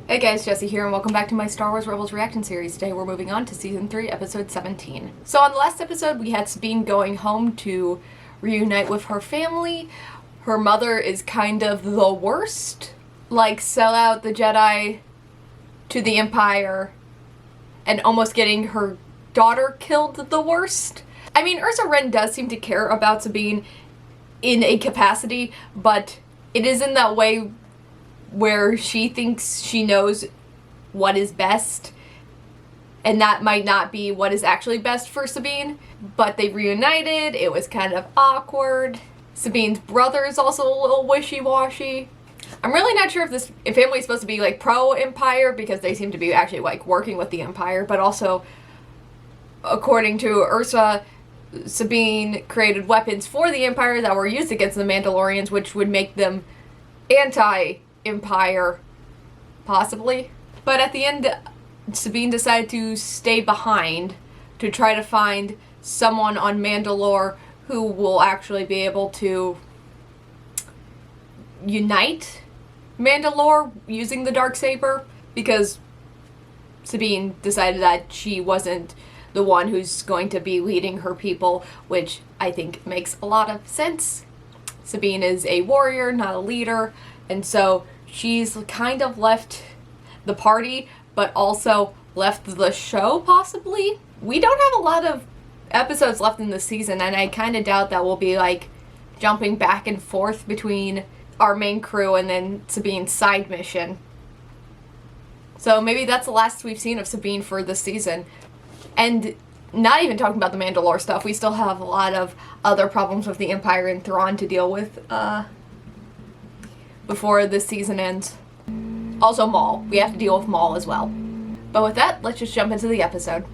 Hey guys, Jesse here, and welcome back to my Star Wars Rebels reaction series. Today we're moving on to Season 3, Episode 17. So on the last episode, we had Sabine going home to reunite with her family. Her mother is kind of the worst. Like, sell out the Jedi to the Empire and almost getting her daughter killed the worst. I mean, Ursa Wren does seem to care about Sabine in a capacity, but it is in that way where she thinks she knows what is best, and that might not be what is actually best for Sabine. But they reunited, it was kind of awkward. Sabine's brother is also a little wishy-washy. I'm really not sure if this family is supposed to be like pro-Empire, because they seem to be actually like working with the Empire, but also, according to Ursa, Sabine created weapons for the Empire that were used against the Mandalorians, which would make them anti-Empire, possibly. But at the end, Sabine decided to stay behind to try to find someone on Mandalore who will actually be able to unite Mandalore using the Darksaber, because Sabine decided that she wasn't the one who's going to be leading her people, which I think makes a lot of sense. Sabine is a warrior, not a leader, and so she's kind of left the party, but also left the show, possibly. We don't have a lot of episodes left in the season, and I kind of doubt that we'll be, like, jumping back and forth between our main crew and then Sabine's side mission. So maybe that's the last we've seen of Sabine for this season. And not even talking about the Mandalore stuff, we still have a lot of other problems with the Empire and Thrawn to deal with, before this season ends. Also Maul. We have to deal with Maul as well. But with that, let's just jump into the episode.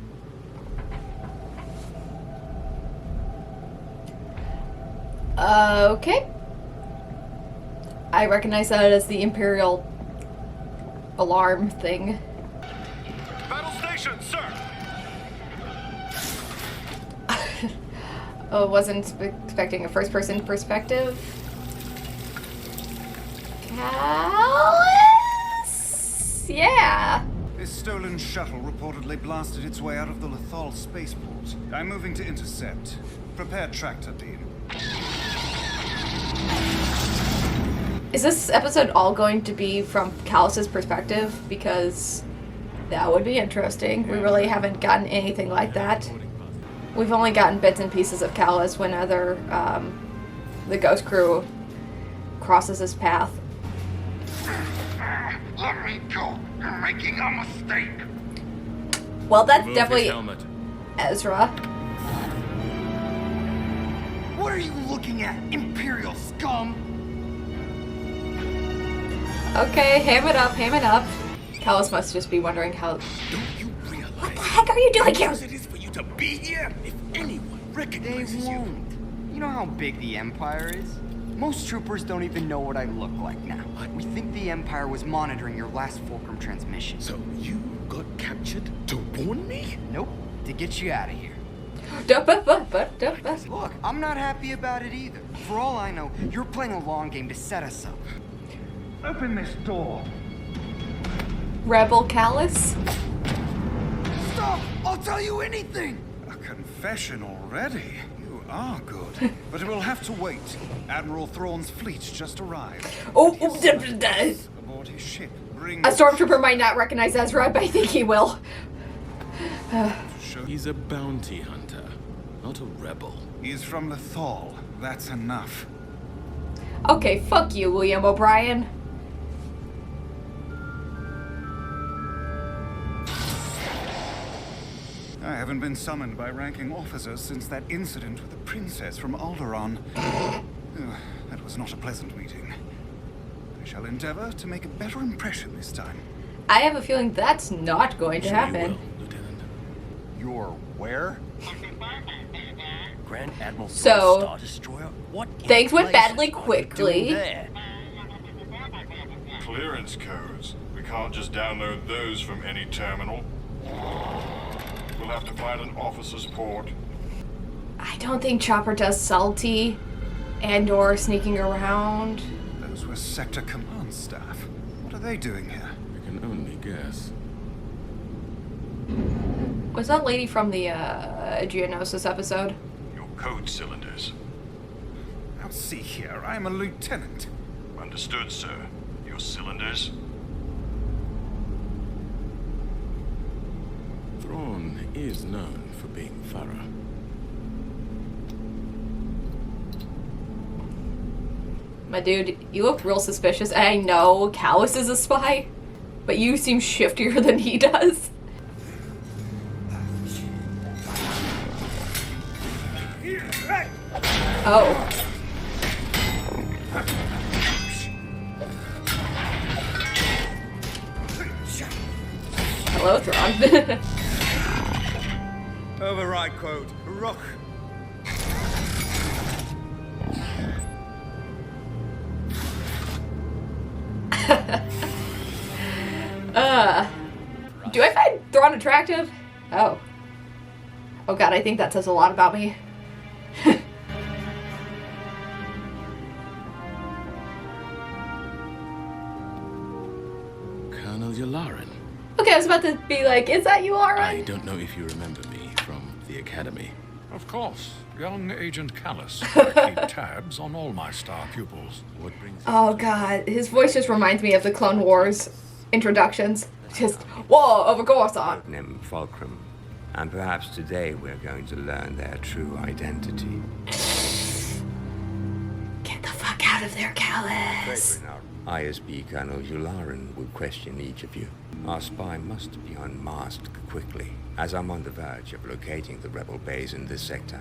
Okay. I recognize that as the Imperial alarm thing. Battle station, sir! I wasn't expecting a first-person perspective. Kallus? Yeah. This stolen shuttle reportedly blasted its way out of the Lothal spaceport. I'm moving to intercept. Prepare tractor beam. Is this episode all going to be from Kallus's perspective? Because that would be interesting. We really haven't gotten anything like that. We've only gotten bits and pieces of Kallus whenever the Ghost Crew crosses his path. Let me go. You're making a mistake. Well, that's definitely Ezra. What are you looking at, Imperial scum? Okay, ham it up, ham it up. Kallus must just be wondering how... Don't you realize What the heck are you doing here? how it is for you to be here? If anyone recognizes you... You know how big the Empire is? Most troopers don't even know what I look like now. We think the Empire was monitoring your last Fulcrum transmission. So you got captured to warn me? Nope, to get you out of here. Look, I'm not happy about it either. For all I know, you're playing a long game to set us up. Open this door. Rebel Kallus? Stop! I'll tell you anything! A confession already? You are good. But it will have to wait. Admiral Thrawn's fleet just arrived. Oh, Aboard his ship. Bring a stormtrooper might not recognize Ezra, but I think he will. He's a bounty hunter, not a rebel. He's from Lothal. That's enough. Okay, fuck you, William O'Brien. I haven't been summoned by ranking officers since that incident with the princess from Alderaan. That was not a pleasant meeting. I shall endeavor to make a better impression this time. I have a feeling that's not going to Sure you happen. will, Lieutenant. You're where? Grand Admiral So, Star Destroyer, what things went inflation badly are you quickly. doing there? Clearance codes. We can't just download those from any terminal. We'll have to find an officer's port. I don't think Chopper does salty and or sneaking around. Those were sector command staff. What are they doing here? We can only Yes. Was that lady from the Geonosis episode? Your code cylinders. Now see here, I am a lieutenant. Understood, sir. Your cylinders? Thrawn is known for being thorough. My dude, you look real suspicious. I know Kallus is a spy, but you seem shiftier than he does. Oh. Hello, Thrawn. Override quote. Rock. Do I find Thrawn attractive? Oh. Oh god, I think that says a lot about me. Colonel Yularen. Okay, I was about to be like, is that you, Lauren? I don't know if you remember me from the academy. Of course, young Agent Kallus. I keep tabs on all my star pupils. What brings Oh god, his voice just reminds me of the Clone Wars introductions. Just, whoa, of a Coruscant. Nim Fulcrum. And perhaps today we're going to learn their true identity. Get the fuck out of there, Kallus. ISB Colonel Yularen will question each of you. Our spy must be unmasked quickly, as I'm on the verge of locating the rebel base in this sector.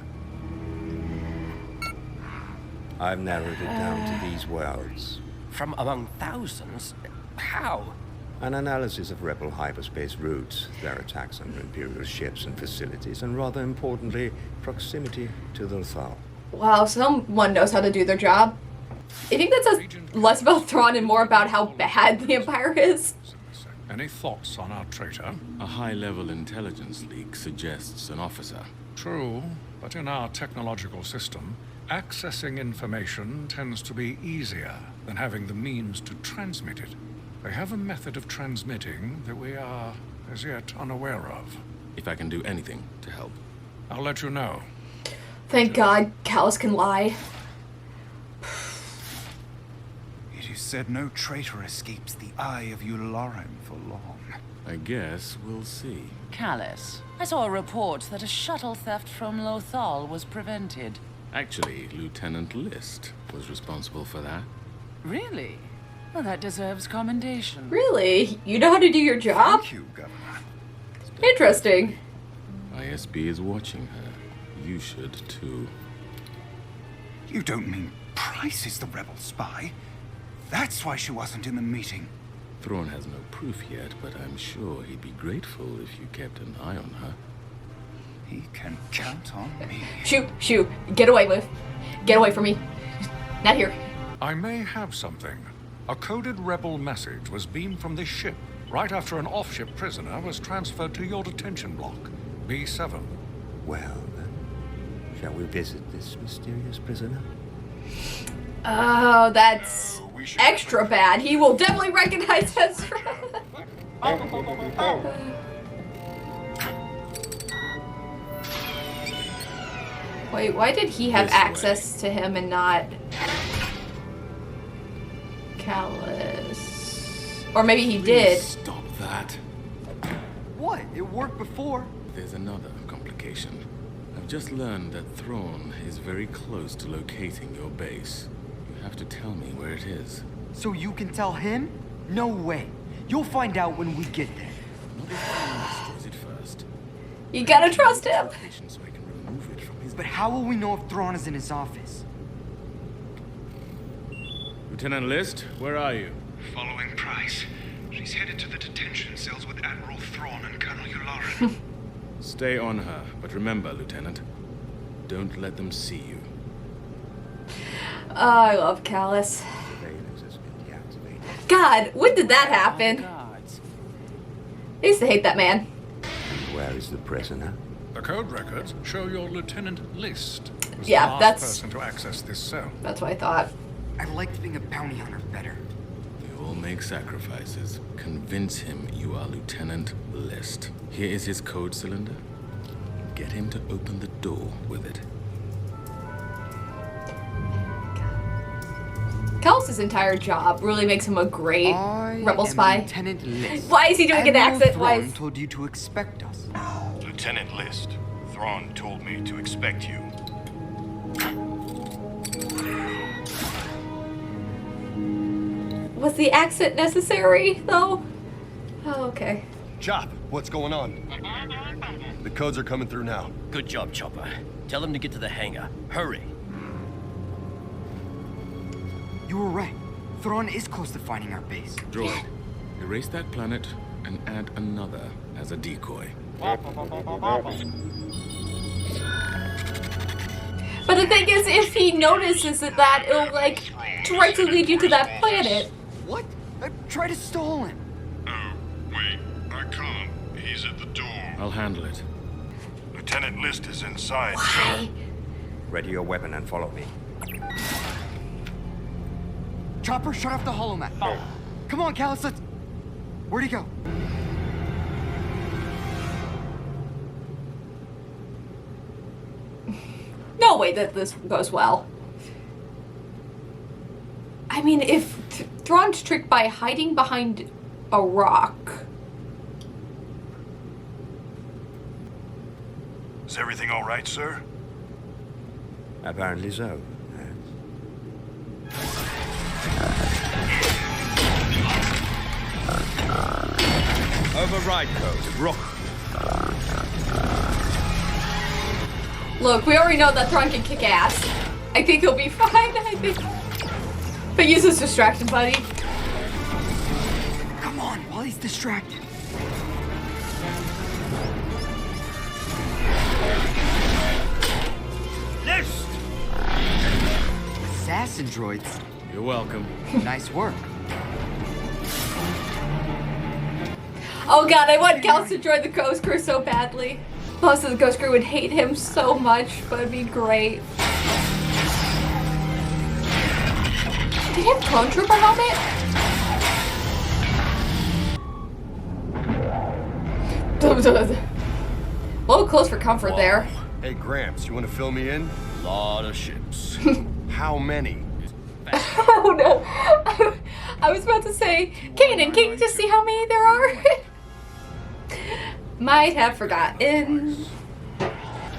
I've narrowed it down to these words. From among thousands? How? An analysis of rebel hyperspace routes, their attacks on Imperial ships and facilities, and rather importantly, proximity to the Lothal. Wow, someone knows how to do their job. I think that says less about Thrawn and more about how bad the Empire is. Any thoughts on our traitor? A high-level intelligence leak suggests an officer. True, but in our technological system, accessing information tends to be easier than having the means to transmit it. They have a method of transmitting that we are, as yet, unaware of. If I can do anything to help. I'll let you know. Thank God Kallus can lie. It is said no traitor escapes the eye of Yularen for long. I guess we'll see. Kallus, I saw a report that a shuttle theft from Lothal was prevented. Actually, Lieutenant List was responsible for that. Really? Well, that deserves commendation. Really? You know how to do your job? Thank you, Governor. Interesting. ISB is watching her. You should too. You don't mean Price is the rebel spy? That's why she wasn't in the meeting. Thrawn has no proof yet, but I'm sure he'd be grateful if you kept an eye on her. He can count on me. Shoot. Get away, Liv. Get away from me. Not here. I may have something. A coded rebel message was beamed from this ship right after an off-ship prisoner was transferred to your detention block, B7. Well, then, shall we visit this mysterious prisoner? Oh, that's We should extra bad. He will definitely recognize Ezra. Wait, why did he have This access to him and not Kallus? Or maybe he did. Stop that. What? It worked before. There's another complication. I've just learned that Thrawn is very close to locating your base. You have to tell me where it is. So you can tell him? No way. You'll find out when we get there. Not if Thrawn destroys it first. You gotta trust him. Location so I can remove it from his. But how will we know if Thrawn is in his office? Lieutenant List, where are you? Following Price. She's headed to the detention cells with Admiral Thrawn and Colonel Yularen. Stay on her, but remember, Lieutenant, don't let them see you. Oh, I love Kallus. Surveillance has been deactivated. God, when did that happen? Guards. I used to hate that man. And where is the prisoner? The code records show your Lieutenant List was Yeah, the last that's- person to access this cell. That's what I thought. I liked being a bounty hunter better. The all make sacrifices. Convince him you are Lieutenant List. Here is his code cylinder. Get him to open the door with it. Kallus' entire job really makes him a great rebel spy. Lieutenant List. Why is he doing an accent? Why Thrawn is... told you to expect us. Lieutenant List, Thrawn told me to expect you. Was the accent necessary, though? Oh, okay. Chop, what's going on? The codes are coming through now. Good job, Chopper. Tell him to get to the hangar. Hurry. You were right. Thrawn is close to finding our base. Droid, erase that planet and add another as a decoy. But the thing is, if he notices that, it'll, like, directly lead you to that planet. What? Try to stall him. Oh, wait, I can't. He's at the door. I'll handle it. Lieutenant List is inside, Why? Ready your weapon and follow me. Chopper, shut off the holomat. Come on, Kallus, let's... Where'd he go? No way that this goes well. I mean, if Thrawn's tricked by hiding behind a rock... Is everything all right, sir? Apparently so. Override code. Rock. Look, we already know that Thrawn can kick ass. I think he'll be fine, I think. But use this distraction, buddy. Come on, while he's distracted. List! Assassin droids. You're welcome. Nice work. Oh god, I want Kallus to join the Ghost Crew so badly. Most of the Ghost Crew would hate him so much, but it'd be great. Did he have Clone Trooper helmet? A little close for comfort there. Hey, Gramps, you want to fill me in? Lot of ships. How many? Oh no. I was about to say, Kanan, can you just see how many there are? Might have forgotten.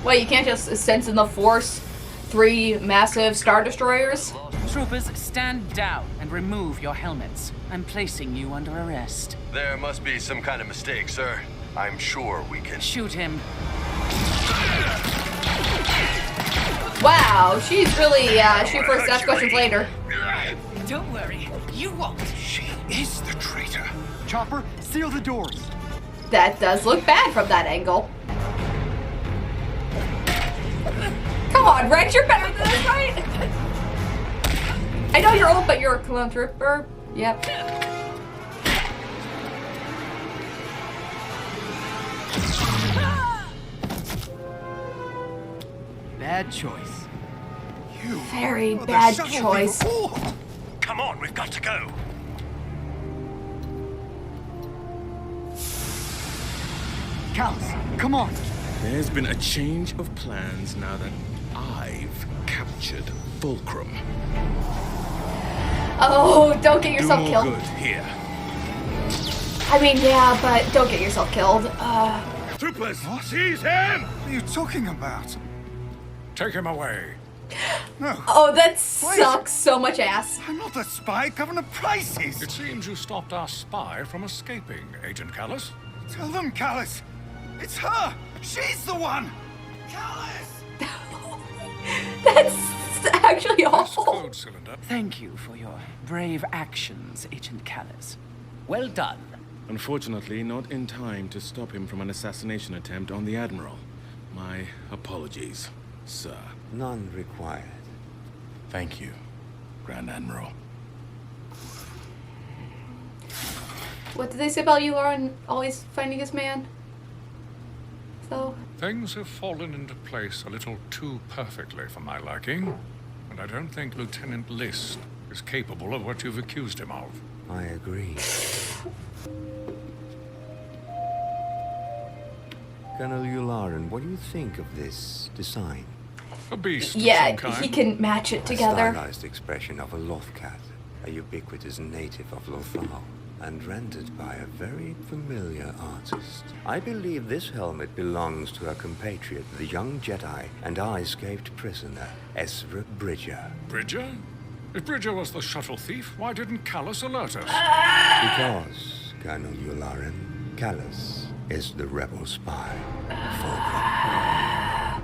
Well, you can't just sense in the Force 3 massive Star Destroyers? Troopers, stand down and remove your helmets. I'm placing you under arrest. There must be some kind of mistake, sir. I'm sure we can... Shoot him. Wow, she's really, she first asked questions later. Don't worry, you won't. She is the traitor. Chopper, seal the doors. That does look bad from that angle. Come on, Rex, you're better than this, right? I know you're old, but you're a clone trooper. Yep. Bad choice. Very bad choice. Come on, we've got to go. Kallus, come on. There's been a change of plans now that I've captured Fulcrum. Oh, don't get yourself Do more killed. good here. I mean, yeah, but don't get yourself killed. Troopers, seize him! What are you talking about? Take him away. No, Oh, that sucks so much ass. I'm not a spy. Governor Price is. It seems you stopped our spy from escaping, Agent Kallus. Tell them, Kallus. It's her. She's the one. Kallus! That's actually This awful. code cylinder. Thank you for your brave actions, Agent Kallus. Well done. Unfortunately, not in time to stop him from an assassination attempt on the Admiral. My apologies, sir. None required. Thank you, Grand Admiral. What did they say about you, Lauren? Always finding his man? So, Things have fallen into place a little too perfectly for my liking, and I don't think Lieutenant List is capable of what you've accused him of. I agree. Colonel Yularen, what do you think of this design? A beast Yeah, of some kind. he can match it together. A stylized expression of a Lothcat, a ubiquitous native of Lothal, and rendered by a very familiar artist. I believe this helmet belongs to a compatriot, the young Jedi and I-escaped prisoner, Ezra Bridger. Bridger? If Bridger was the shuttle thief, why didn't Kallus alert us? Because, Colonel Yularen, Kallus is the rebel spy, Fulcrum.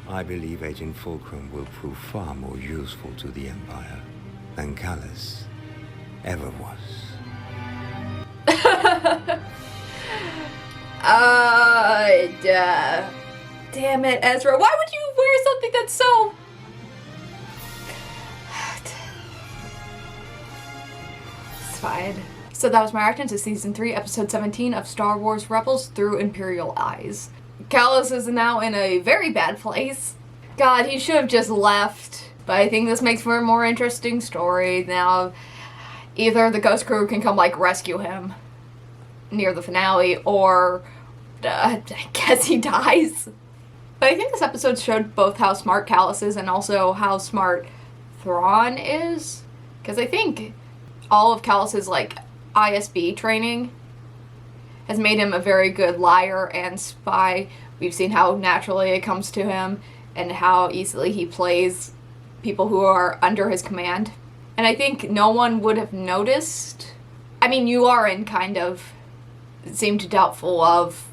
I believe Agent Fulcrum will prove far more useful to the Empire than Kallus ever was. Damn it, Ezra. Why would you wear something that's so... It's fine. So that was my reaction to Season 3, Episode 17 of Star Wars Rebels through Imperial Eyes. Kallus is now in a very bad place. God, he should have just left. But I think this makes for a more interesting story. Now, either the Ghost Crew can come, like, rescue him near the finale, or I guess he dies. But I think this episode showed both how smart Kallus is and also how smart Thrawn is. Because I think all of Kallus's, like, ISB training has made him a very good liar and spy. We've seen how naturally it comes to him and how easily he plays people who are under his command. And I think no one would have noticed. I mean, Yularen kind of seemed doubtful of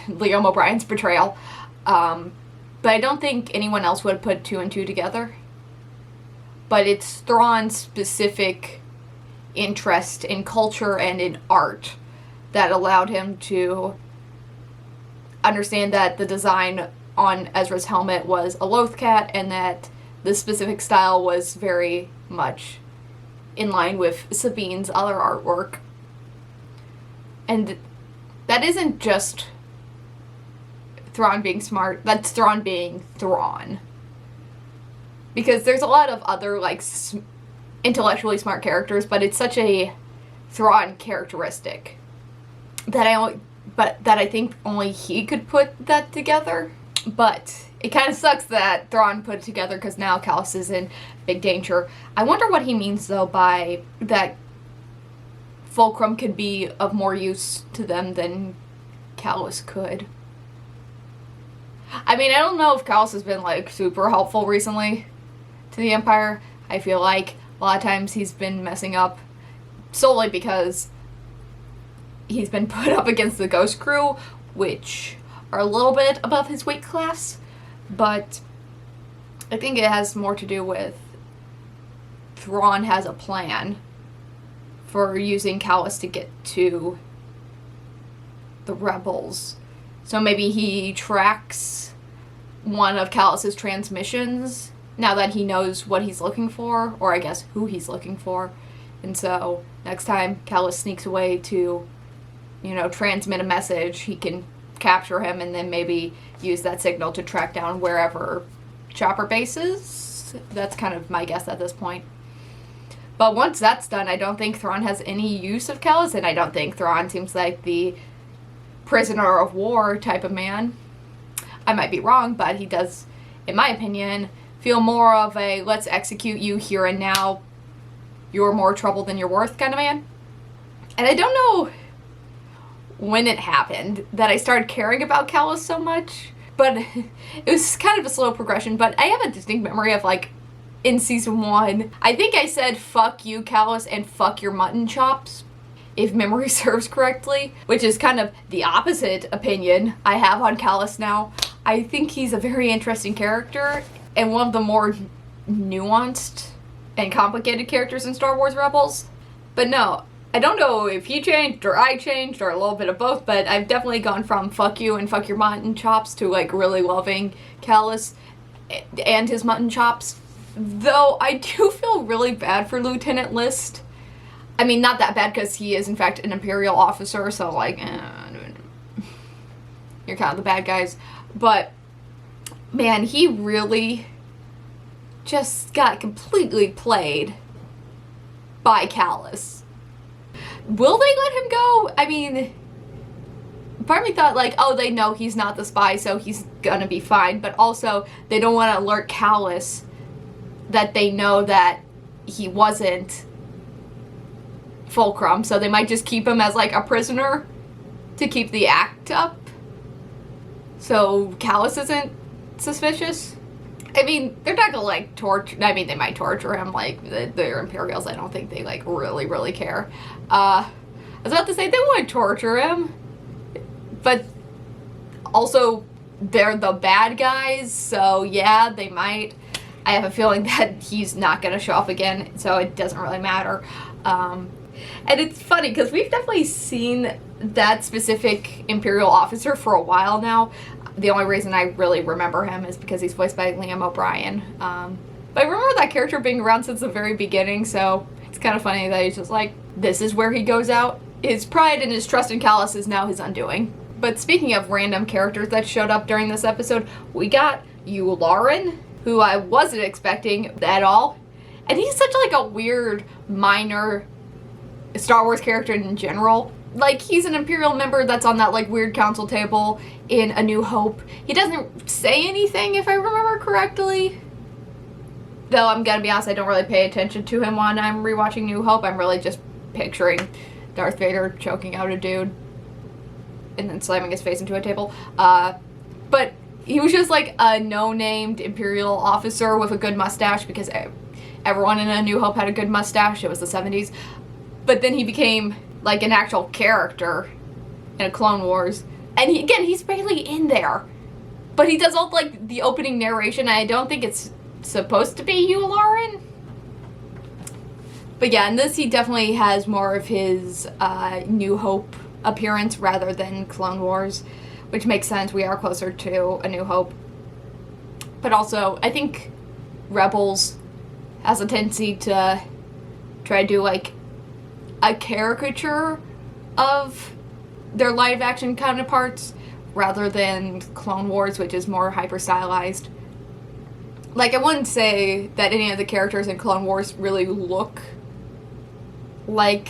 Liam O'Brien's betrayal. But I don't think anyone else would have put two and two together. But it's Thrawn's specific interest in culture and in art that allowed him to understand that the design on Ezra's helmet was a Lothcat and that the specific style was very much in line with Sabine's other artwork. And that isn't just Thrawn being smart, that's Thrawn being Thrawn. Because there's a lot of other, like, intellectually smart characters, but it's such a Thrawn characteristic that I think only he could put that together. But it kind of sucks that Thrawn put it together because now Kallus is in big danger. I wonder what he means, though, by that Fulcrum could be of more use to them than Kallus could. I mean, I don't know if Kallus has been, like, super helpful recently to the Empire. I feel like a lot of times he's been messing up solely because he's been put up against the Ghost Crew, which are a little bit above his weight class. But I think it has more to do with Thrawn has a plan for using Kallus to get to the rebels. So maybe he tracks one of Kallus's transmissions now that he knows what he's looking for, or I guess who he's looking for. And so next time Kallus sneaks away to, you know, transmit a message, he can capture him and then maybe use that signal to track down wherever Chopper base is. That's kind of my guess at this point. But once that's done, I don't think Thrawn has any use of Kallus, and I don't think Thrawn seems like the prisoner of war type of man. I might be wrong, but he does, in my opinion, feel more of a let's execute you here and now, you're more trouble than you're worth kind of man. And I don't know when it happened that I started caring about Kallus so much, but it was kind of a slow progression. But I have a distinct memory of, like, in season 1, I think I said fuck you Kallus and fuck your mutton chops, if memory serves correctly, which is kind of the opposite opinion I have on Kallus now. I think he's a very interesting character and one of the more nuanced and complicated characters in Star Wars Rebels. But no, I don't know if he changed or I changed or a little bit of both, but I've definitely gone from fuck you and fuck your mutton chops to, like, really loving Kallus and his mutton chops. Though I do feel really bad for Lieutenant List. I mean, not that bad because he is in fact an Imperial officer, so, like, you're kind of the bad guys. But man, he really just got completely played by Kallus. Will they let him go? I mean, part of me thought, like, oh, they know he's not the spy, so he's gonna be fine. But also, they don't want to alert Kallus that they know that he wasn't Fulcrum, so they might just keep him as, like, a prisoner to keep the act up. So Kallus isn't suspicious. I mean, they're not gonna, like, torture... I mean, they might torture him, like, they're Imperials. I don't think they, like, really care. I was about to say, they wouldn't torture him. But also, they're the bad guys, so yeah, they might. I have a feeling that he's not gonna show up again, so it doesn't really matter. And it's funny, because we've definitely seen that specific Imperial officer for a while now. The only reason I really remember him is because he's voiced by Liam O'Brien. But I remember that character being around since the very beginning, so it's kind of funny that he's just like, this is where he goes out. His pride and his trust in Kallus is now his undoing. But speaking of random characters that showed up during this episode, we got Yularen, who I wasn't expecting at all. And he's such like a weird, minor Star Wars character in general. Like, he's an Imperial member that's on that, like, weird council table in A New Hope. He doesn't say anything, if I remember correctly. Though, I'm gonna be honest, I don't really pay attention to him when I'm rewatching New Hope. I'm really just picturing Darth Vader choking out a dude and then slamming his face into a table. But he was just, like, a no-named Imperial officer with a good mustache, because everyone in A New Hope had a good mustache. It was the 70s. But then he became... like an actual character in a Clone Wars. And he's barely in there. But he does all, like, the opening narration. I don't think it's supposed to be Yularen. But yeah, in this he definitely has more of his New Hope appearance rather than Clone Wars. Which makes sense, we are closer to A New Hope. But also, I think Rebels has a tendency to try to do, like, a caricature of their live-action counterparts rather than Clone Wars, which is more hyper-stylized. Like, I wouldn't say that any of the characters in Clone Wars really look like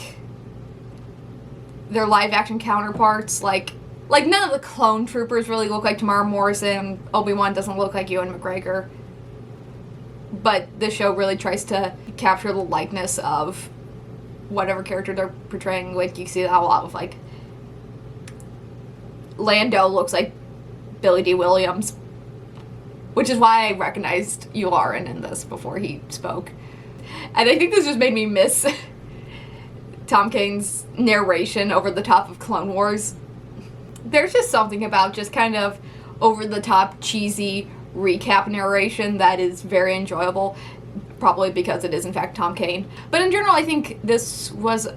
their live-action counterparts. Like none of the clone troopers really look like Tamara Morrison. Obi-Wan doesn't look like Ewan McGregor. But the show really tries to capture the likeness of whatever character they're portraying. Like, you see that a lot with, like, Lando looks like Billy D. Williams, which is why I recognized Yularen in this before he spoke. And I think this just made me miss Tom Kane's narration over the top of Clone Wars. There's just something about just kind of over-the-top, cheesy recap narration that is very enjoyable. Probably because it is, in fact, Tom Kane. But in general, I think this was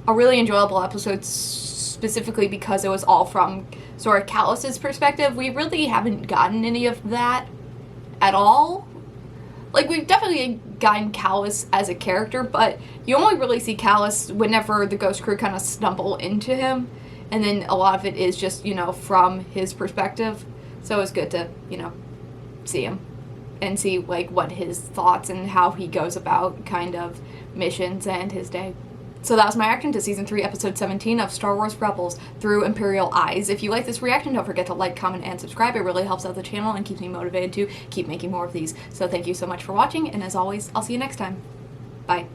a really enjoyable episode, specifically because it was all from sort of Kallus's perspective. We really haven't gotten any of that at all. Like, we've definitely gotten Kallus as a character, but you only really see Kallus whenever the Ghost Crew kind of stumble into him. And then a lot of it is just, you know, from his perspective. So it's good to, you know, see him. And see, like, what his thoughts and how he goes about kind of missions and his day. So that was my reaction to Season 3, Episode 17 of Star Wars Rebels through Imperial Eyes. If you like this reaction, don't forget to like, comment, and subscribe. It really helps out the channel and keeps me motivated to keep making more of these. So thank you so much for watching, and as always, I'll see you next time. Bye.